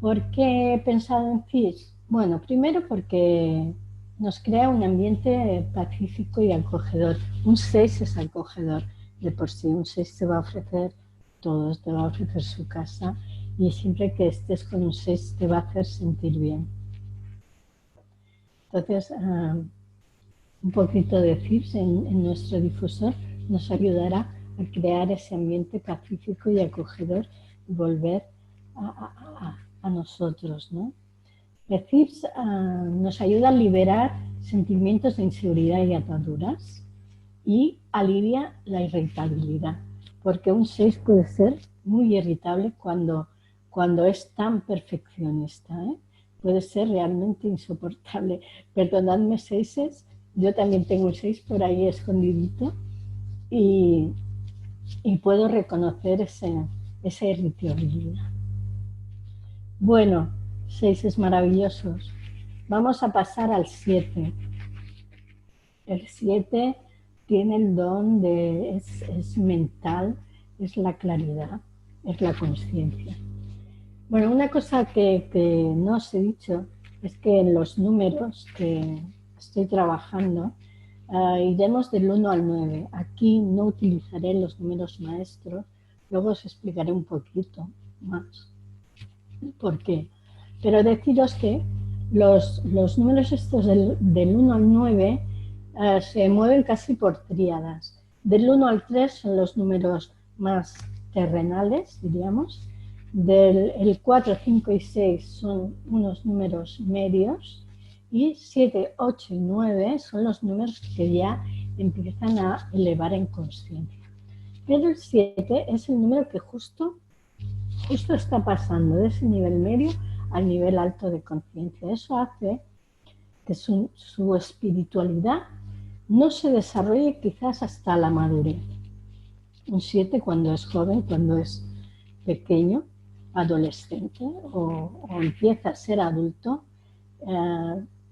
¿Por qué he pensado en CIRS? Bueno, primero porque nos crea un ambiente pacífico y acogedor. Un 6 es acogedor de por sí. Un 6 te va a ofrecer todo, te va a ofrecer su casa, y siempre que estés con un 6 te va a hacer sentir bien. Entonces, un poquito de CIRS en nuestro difusor nos ayudará a crear ese ambiente pacífico y acogedor y volver a nosotros, ¿no? El CIRS nos ayuda a liberar sentimientos de inseguridad y ataduras y alivia la irritabilidad, porque un 6 puede ser muy irritable cuando es tan perfeccionista, ¿eh? Puede ser realmente insoportable. Perdonadme, 6, yo también tengo un 6 por ahí escondidito, y puedo reconocer esa irritabilidad. Bueno, 6 maravillosos. Vamos a pasar al 7. El 7 tiene el don de, es mental, es la claridad, es la conciencia. Bueno, una cosa que no os he dicho es que en los números que estoy trabajando, iremos del 1 al 9. Aquí no utilizaré los números maestros, luego os explicaré un poquito más por qué. Pero deciros que los números estos del 1 al 9 se mueven casi por tríadas. Del 1 al 3 son los números más terrenales, diríamos. El 4, 5 y 6 son unos números medios. Y 7, 8 y 9 son los números que ya empiezan a elevar en consciencia. Pero el 7 es el número que justo justo está pasando de ese nivel medio al nivel alto de conciencia. Eso hace que su espiritualidad no se desarrolle quizás hasta la madurez. Un 7 cuando es joven, cuando es pequeño, adolescente o empieza a ser adulto,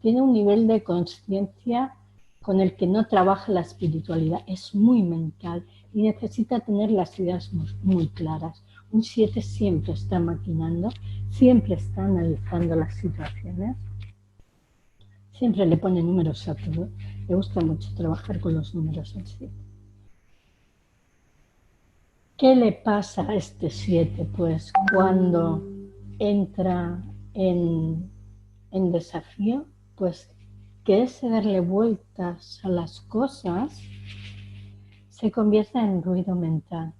tiene un nivel de conciencia con el que no trabaja la espiritualidad. Es muy mental y necesita tener las ideas muy claras. Un 7 siempre está maquinando, siempre está analizando las situaciones, siempre le pone números a todo. Le gusta mucho trabajar con los números al 7. ¿Qué le pasa a este 7? Pues cuando entra en desafío, pues que ese darle vueltas a las cosas se convierta en ruido mental,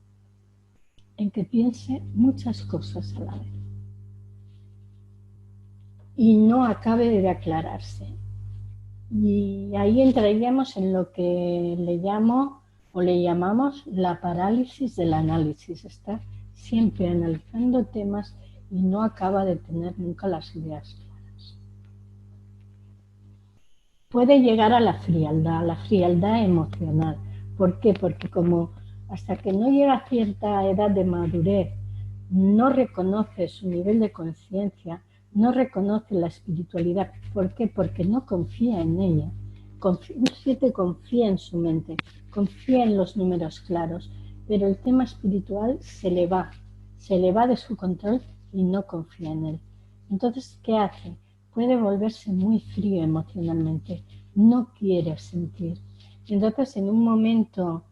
en que piense muchas cosas a la vez y no acabe de aclararse. Y ahí entraríamos en lo que le llamo o le llamamos la parálisis del análisis. Está siempre analizando temas y no acaba de tener nunca las ideas claras. Puede llegar a la frialdad emocional. ¿Por qué? Porque como hasta que no llega a cierta edad de madurez, no reconoce su nivel de conciencia, no reconoce la espiritualidad. ¿Por qué? Porque no confía en ella. Un 7 confía en su mente, confía en los números claros, pero el tema espiritual se le va de su control y no confía en él. Entonces, ¿qué hace? Puede volverse muy frío emocionalmente, no quiere sentir. Entonces, en un momento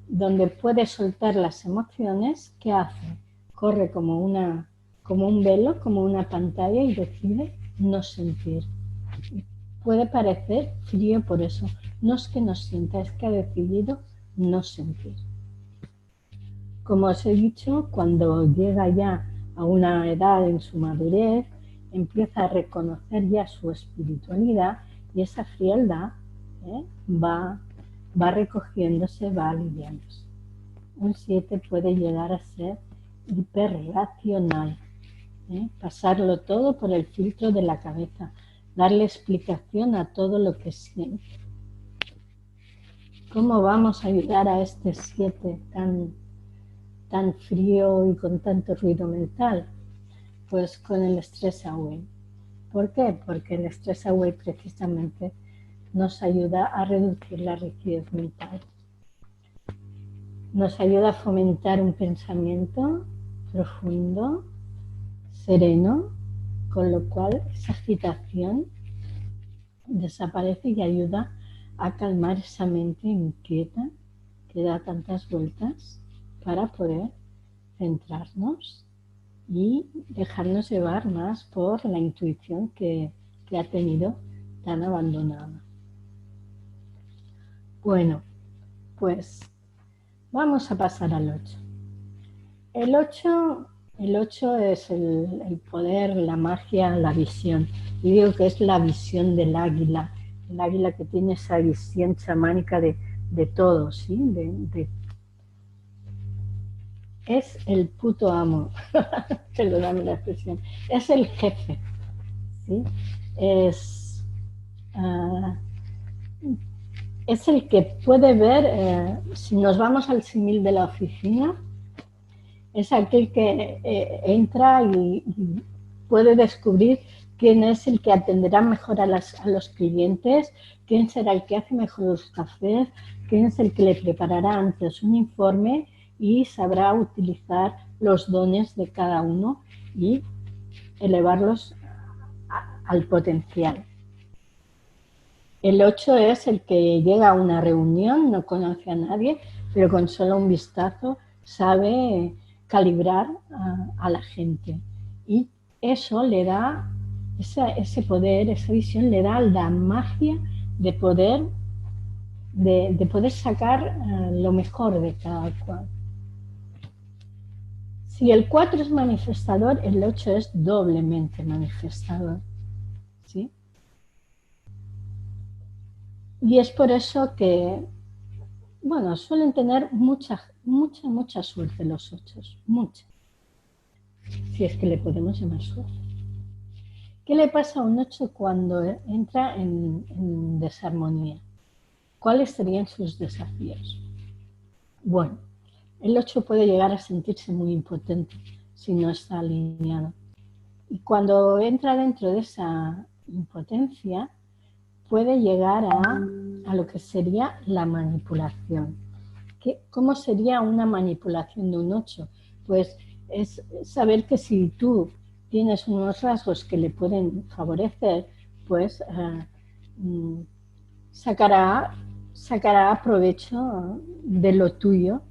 donde puede soltar las emociones, ¿qué hace? Corre como un velo, como una pantalla y decide no sentir. Puede parecer frío por eso. No es que no sienta, es que ha decidido no sentir. Como os he dicho, cuando llega ya a una edad en su madurez, empieza a reconocer ya su espiritualidad y esa frialdad va recogiéndose, va aliviándose. Un 7 puede llegar a ser hiperracional, pasarlo todo por el filtro de la cabeza, darle explicación a todo lo que siente. ¿Cómo vamos a ayudar a este 7 tan frío y con tanto ruido mental? Pues con el Stress Away. ¿Por qué? Porque el Stress Away precisamente nos ayuda a reducir la rigidez mental. Nos ayuda a fomentar un pensamiento profundo, sereno, con lo cual esa agitación desaparece y ayuda a calmar esa mente inquieta que da tantas vueltas para poder centrarnos y dejarnos llevar más por la intuición que ha tenido tan abandonada. Bueno, pues vamos a pasar al 8. El 8 es el poder, la magia, la visión. Y digo que es la visión del águila, el águila que tiene esa visión chamánica de todo, ¿sí? Es el puto amo, perdóname la expresión, es el jefe, ¿sí? Es el que puede ver, si nos vamos al símil de la oficina, es aquel que entra y puede descubrir quién es el que atenderá mejor a los clientes, quién será el que hace mejor los cafés, quién es el que le preparará antes un informe y sabrá utilizar los dones de cada uno y elevarlos al potencial. El 8 es el que llega a una reunión, no conoce a nadie, pero con solo un vistazo sabe calibrar a la gente. Y eso le da, ese poder, esa visión le da la magia de poder sacar lo mejor de cada cual. Si el 4 es manifestador, el 8 es doblemente manifestador, ¿sí? Y es por eso que, bueno, suelen tener mucha, mucha suerte los 8, mucha, si es que le podemos llamar suerte. ¿Qué le pasa a un 8 cuando entra en desarmonía? ¿Cuáles serían sus desafíos? Bueno, el 8 puede llegar a sentirse muy impotente si no está alineado. Y cuando entra dentro de esa impotencia, puede llegar a lo que sería la manipulación. ¿Cómo sería una manipulación de un 8? Pues es saber que si tú tienes unos rasgos que le pueden favorecer, pues sacará provecho de lo tuyo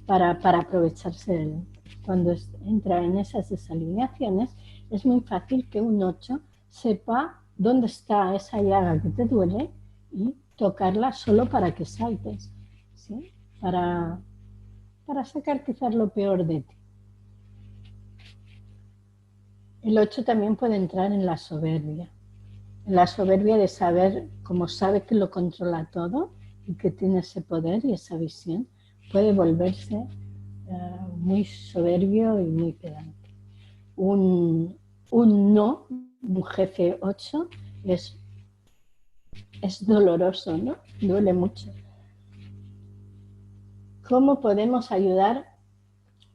para aprovecharse de él. Cuando entra en esas desalineaciones, es muy fácil que un 8 sepa dónde está esa llaga que te duele y tocarla solo para que saltes, ¿sí? Para sacar quizás lo peor de ti. El 8 también puede entrar en la soberbia de saber, como sabe que lo controla todo y que tiene ese poder y esa visión, puede volverse muy soberbio y muy pedante. Un no, un jefe 8, es doloroso, ¿no? Duele mucho. ¿Cómo podemos ayudar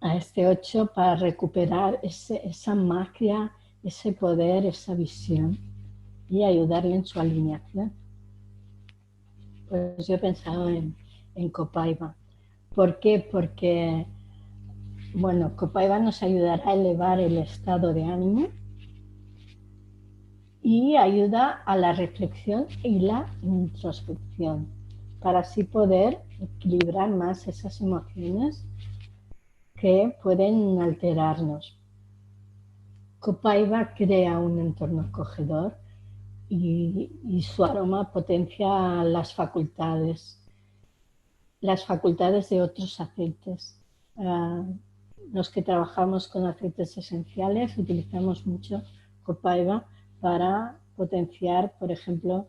a este 8 para recuperar esa magia, ese poder, esa visión y ayudarle en su alineación? Pues yo he pensado en Copaiba. ¿Por qué? Porque, bueno, Copaiba nos ayudará a elevar el estado de ánimo y ayuda a la reflexión y la introspección para así poder equilibrar más esas emociones que pueden alterarnos. Copaiba crea un entorno acogedor y su aroma potencia las facultades de otros aceites. Los que trabajamos con aceites esenciales utilizamos mucho Copaiba para potenciar, por ejemplo,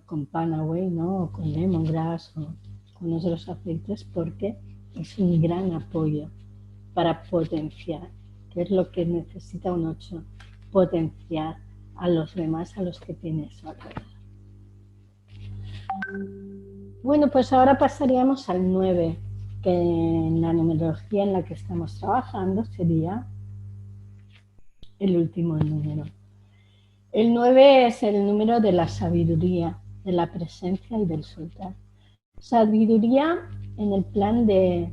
con Panaway, ¿no? O con Lemongrass o con otros aceites, porque es un gran apoyo para potenciar, que es lo que necesita un 8, potenciar a los demás, a los que tienes alrededor. Bueno, pues ahora pasaríamos al 9, que en la numerología en la que estamos trabajando sería el último número. El 9 es el número de la sabiduría, de la presencia y del soltar. Sabiduría en el plan de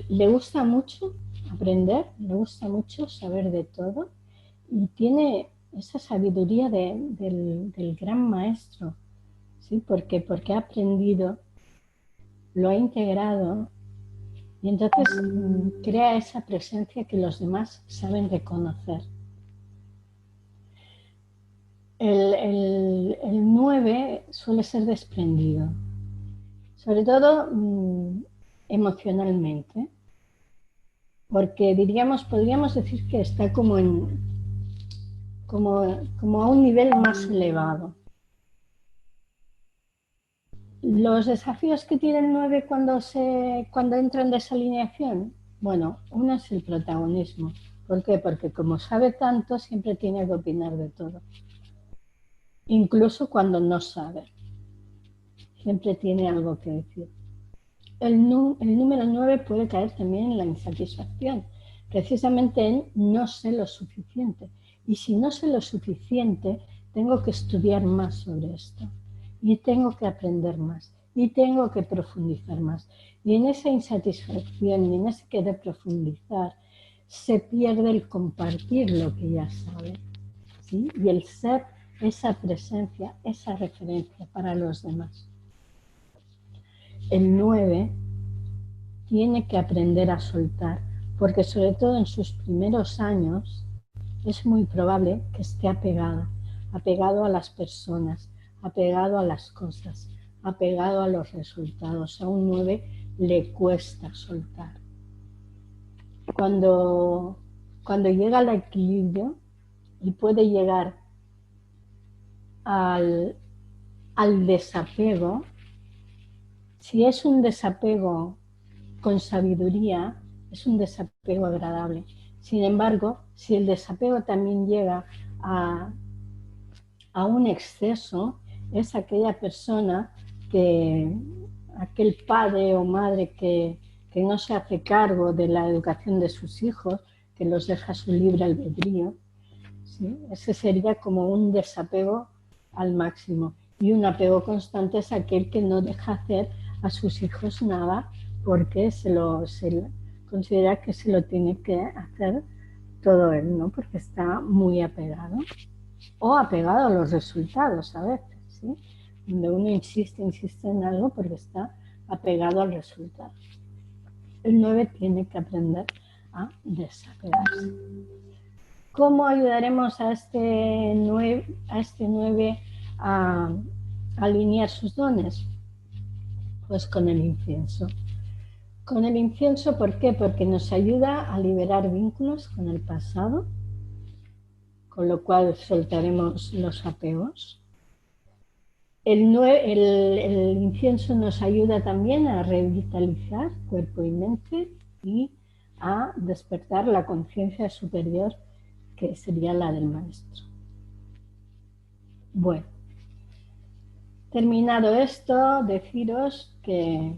le gusta mucho aprender, le gusta mucho saber de todo y tiene esa sabiduría del gran maestro, ¿sí? Porque ha aprendido, lo ha integrado y entonces crea esa presencia que los demás saben reconocer. El 9 suele ser desprendido, sobre todo emocionalmente, porque podríamos decir que está como a un nivel más elevado. Los desafíos que tiene el 9 cuando entra en desalineación, bueno, uno es el protagonismo. ¿Por qué? Porque como sabe tanto, siempre tiene que opinar de todo. Incluso cuando no sabe. Siempre tiene algo que decir. El número 9 puede caer también en la insatisfacción. Precisamente en no sé lo suficiente. Y si no sé lo suficiente, tengo que estudiar más sobre esto. Y tengo que aprender más. Y tengo que profundizar más. Y en esa insatisfacción y en ese querer profundizar, se pierde el compartir lo que ya sabe. ¿Sí? Y el ser esa presencia, esa referencia para los demás. El 9 tiene que aprender a soltar, porque sobre todo en sus primeros años es muy probable que esté apegado a las personas, apegado a las cosas, apegado a los resultados. A un 9 le cuesta soltar. Cuando llega al equilibrio y puede llegar al desapego, Si es un desapego con sabiduría, es un desapego agradable. Sin embargo, si el desapego también llega a un exceso, es aquella persona aquel padre o madre que no se hace cargo de la educación de sus hijos, que los deja a su libre albedrío. ¿Sí? Ese sería como un desapego al máximo. Y un apego constante es aquel que no deja hacer a sus hijos nada porque se considera que se lo tiene que hacer todo él, ¿no? Porque está muy apegado. O apegado a los resultados a veces, ¿sí? Donde uno insiste en algo porque está apegado al resultado. El 9 tiene que aprender a desapegarse. ¿Cómo ayudaremos a este 9 a alinear sus dones? Pues con el incienso. Con el incienso, ¿por qué? Porque nos ayuda a liberar vínculos con el pasado, con lo cual soltaremos los apegos. El incienso nos ayuda también a revitalizar cuerpo y mente y a despertar la conciencia superior, que sería la del maestro. Bueno, terminado esto, deciros que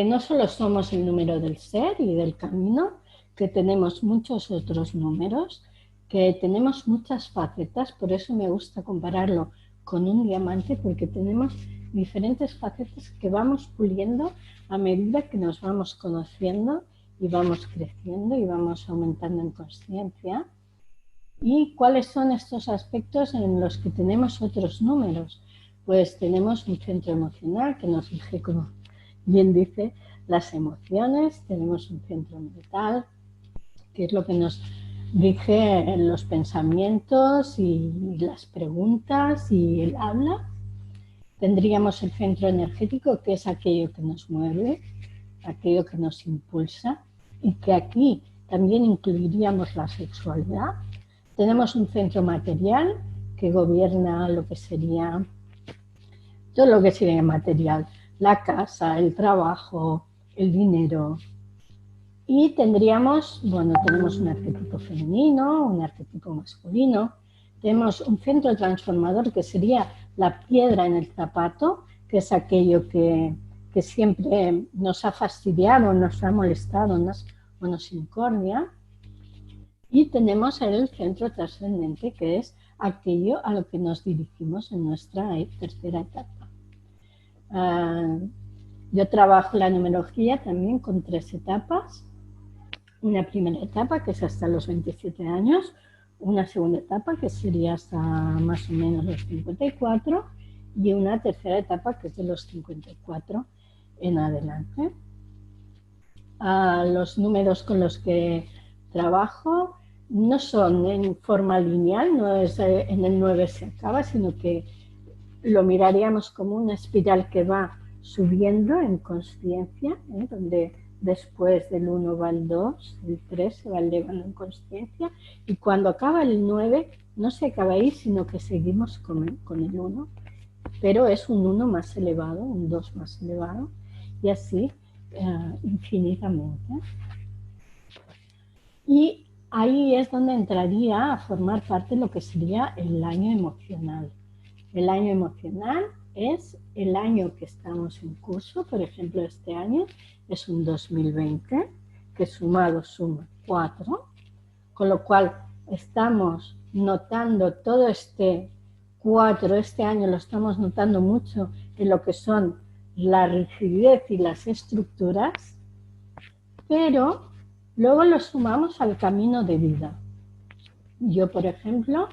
no solo somos el número del ser y del camino, que tenemos muchos otros números, que tenemos muchas facetas, por eso me gusta compararlo con un diamante, porque tenemos diferentes facetas que vamos puliendo a medida que nos vamos conociendo y vamos creciendo y vamos aumentando en consciencia. ¿Y cuáles son estos aspectos en los que tenemos otros números? Pues tenemos un centro emocional que nos rige, como bien dice, las emociones, tenemos un centro mental, que es lo que nos rige en los pensamientos y las preguntas y el habla. Tendríamos el centro energético, que es aquello que nos mueve, aquello que nos impulsa, y que aquí también incluiríamos la sexualidad. Tenemos un centro material que gobierna lo que sería todo lo que sería material, la casa, el trabajo, el dinero. Y tenemos un arquetipo femenino, un arquetipo masculino. Tenemos un centro transformador que sería la piedra en el zapato, que es aquello que siempre nos ha fastidiado, nos ha molestado, nos incordia. Y tenemos el centro trascendente, que es aquello a lo que nos dirigimos en nuestra tercera etapa. Yo trabajo la numerología también con 3 etapas. Una primera etapa, que es hasta los 27 años, una segunda etapa, que sería hasta más o menos los 54, y una tercera etapa, que es de los 54 en adelante. Los números con los que trabajo no son en forma lineal, no es en el 9 se acaba, sino que lo miraríamos como una espiral que va subiendo en consciencia, donde después del 1 va el 2, el 3 se va elevando en consciencia, y cuando acaba el 9 no se acaba ahí, sino que seguimos con el 1, pero es un 1 más elevado, un 2 más elevado, y así infinitamente. Y ahí es donde entraría a formar parte de lo que sería el año emocional. El año emocional es el año que estamos en curso, por ejemplo, este año es un 2020, que sumado suma 4, con lo cual estamos notando todo este 4, este año lo estamos notando mucho en lo que son la rigidez y las estructuras, pero luego lo sumamos al camino de vida. Yo, por ejemplo,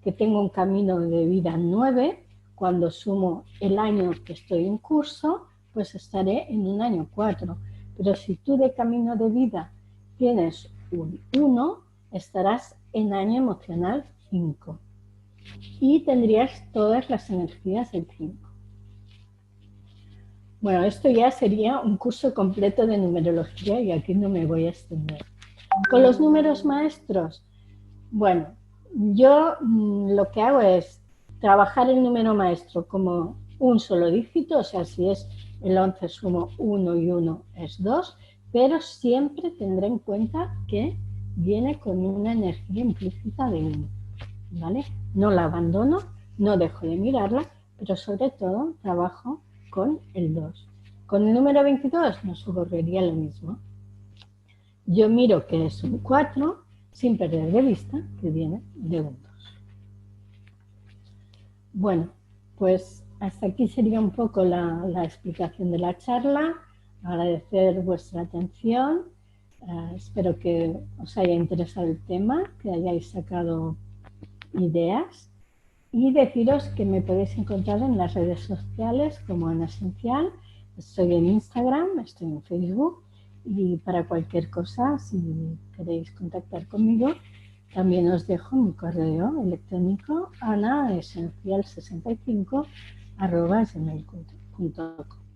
que tengo un camino de vida 9, cuando sumo el año que estoy en curso, pues estaré en un año 4. Pero si tú de camino de vida tienes un 1, estarás en año emocional 5. Y tendrías todas las energías del 5. Bueno, esto ya sería un curso completo de numerología y aquí no me voy a extender. Con los números maestros, bueno, yo lo que hago es trabajar el número maestro como un solo dígito, o sea, si es el 11 sumo 1 y 1 es 2, pero siempre tendré en cuenta que viene con una energía implícita de 1, ¿vale? No la abandono, no dejo de mirarla, pero sobre todo trabajo con el 2. Con el número 22 nos ocurriría lo mismo. Yo miro que es un 4 sin perder de vista que viene de un 2. Bueno, pues hasta aquí sería un poco la explicación de la charla. Agradecer vuestra atención. Espero que os haya interesado el tema, que hayáis sacado ideas y deciros que me podéis encontrar en las redes sociales como Ana Esencial. Estoy en Instagram, estoy en Facebook y para cualquier cosa, si queréis contactar conmigo, también os dejo mi correo electrónico anaesencial65@gmail.com.